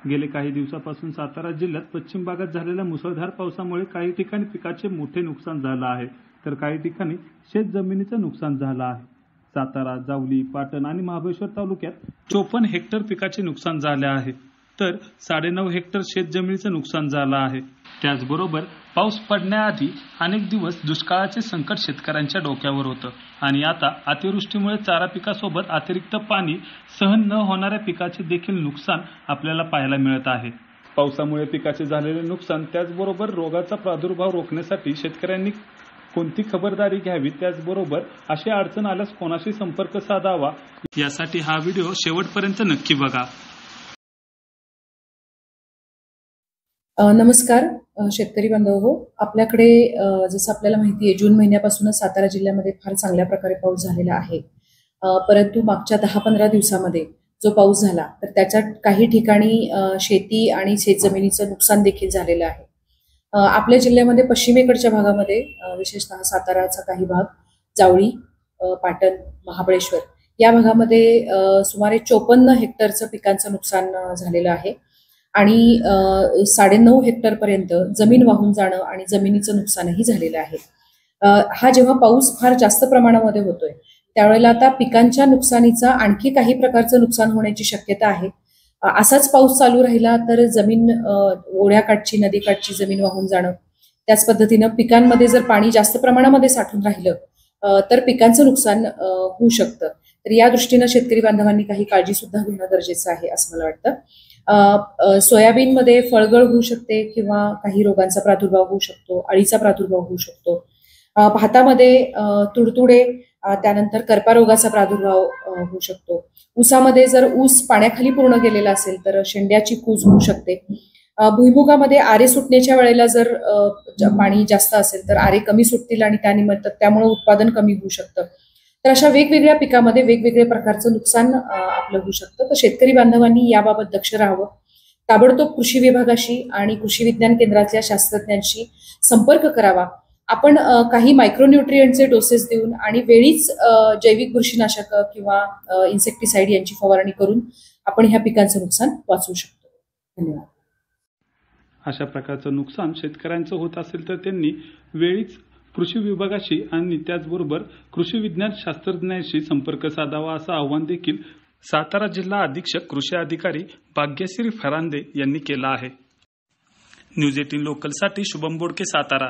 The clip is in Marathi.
गेले काही दिवसापासून सातारा जिल्ह्यात पश्चिम भागात झालेल्या मुसळधार पावसामुळे काही ठिकाणी पिकाचे मोठे नुकसान झालं आहे, तर काही ठिकाणी शेत जमिनीचं नुकसान झालं आहे. सातारा, जावली, पाटण आणि महाबळेश्वर तालुक्यात 54 हेक्टर पिकाचे नुकसान झाले आहे, तर 9.5 हेक्टर शेत जमिनीचं नुकसान झालं आहे. त्याचबरोबर पाऊस पडण्याआधी अनेक दिवस दुष्काळाचे संकट शेतकऱ्यांच्या डोक्यावर होतं आणि आता अतिवृष्टीमुळे चारा पिकासोबत अतिरिक्त पाणी सहन न होणाऱ्या पिकाचे देखील नुकसान आपल्याला पाहायला मिळत आहे. पावसामुळे पिकाचे झालेले नुकसान त्याचबरोबर रोगाचा प्रादुर्भाव रोखण्यासाठी शेतकऱ्यांनी कोणती खबरदारी घ्यावी, त्याचबरोबर अशी अडचण आल्यास कोणाशी संपर्क साधावा, यासाठी हा व्हिडिओ शेवटपर्यंत नक्की बघा. नमस्कार शेतकरी बांधव. आपल्याकडे जसं आपल्याला माहिती आहे, जून महिन्यापासूनच सातारा जिल्ह्यामध्ये फार चांगल्या प्रकारे पाऊस झालेला आहे. परंतु मागच्या 10-15 दिवसामध्ये जो पाऊस झाला तर त्याच्यात काही ठिकाणी शेती आणि शेतजमिनीचं नुकसान देखील झालेलं आहे. आपल्या जिल्ह्यामध्ये पश्चिमेकडच्या भागामध्ये विशेषतः साताराचा काही भाग, जावळी, पाटण, महाबळेश्वर या भागामध्ये सुमारे 54 हेक्टरचं पिकांचं नुकसान झालेलं आहे आणि 9.5 हेक्टर पर्यंत जमीन वाहून जाणं आणि जमिनीचं नुकसानही झालेलं आहे. हा जेव्हा पाऊस फार जास्त प्रमाणामध्ये होतोय त्यावेळेला आता पिकांच्या नुकसानीचा आणखी काही प्रकारचं नुकसान होण्याची शक्यता आहे. असाच पाऊस चालू राहिला तर जमीन, ओढ्याकाठची, नदीकाठची जमीन वाहून जाणं, त्याच पद्धतीनं पिकांमध्ये जर पाणी जास्त प्रमाणामध्ये साठून राहिलं तर पिकांचं नुकसान होऊ शकतं. तर या दृष्टीनं शेतकरी बांधवांनी काही काळजी सुद्धा घेणं गरजेचं आहे असं मला वाटतं. सोयाबीनमध्ये फळगळ होऊ शकते किंवा काही रोगांचा प्रादुर्भाव होऊ शकतो, अळीचा प्रादुर्भाव होऊ शकतो. भातामध्ये तुडतुडे, त्यानंतर करपा रोगाचा प्रादुर्भाव होऊ शकतो. ऊसामध्ये जर ऊस पाण्याखाली पूर्ण गेलेला असेल तर शेंड्याची कूज होऊ शकते. भुईमुगामध्ये आरे सुटण्याच्या वेळेला जर पाणी जास्त असेल तर आरे कमी सुटतील आणि त्यामुळे उत्पादन कमी होऊ शकतं. तर अशा वेगवेगळ्या पिकामध्ये वेगवेगळ्या प्रकारचं नुकसान आपलं होऊ शकतं. तर शेतकरी बांधवांनी याबाबत दक्ष राहावं. ताबडतोब कृषी विभागाशी आणि कृषी विज्ञान केंद्रातल्या शास्त्रज्ञांशी संपर्क करावा. आपण काही मायक्रोन्यूट्रिएंटचे डोसेस देऊन आणि वेळीच जैविक बुरशीनाशक किंवा इन्सेक्टिसाइड यांची फवारणी करून आपण ह्या पिकांचं नुकसान वाचवू शकतो. धन्यवाद. अशा प्रकारचं नुकसान शेतकऱ्यांचं होत असेल तर त्यांनी वेळीच कृषी विभागाशी आणि त्याचबरोबर कृषी विज्ञान शास्त्रज्ञांशी संपर्क साधावा, असं आवाहन देखील सातारा जिल्हा अधीक्षक कृषी अधिकारी भाग्यश्री फरांदे यांनी केलं आहे. न्यूज 18 लोकलसाठी शुभम बोडके, सातारा.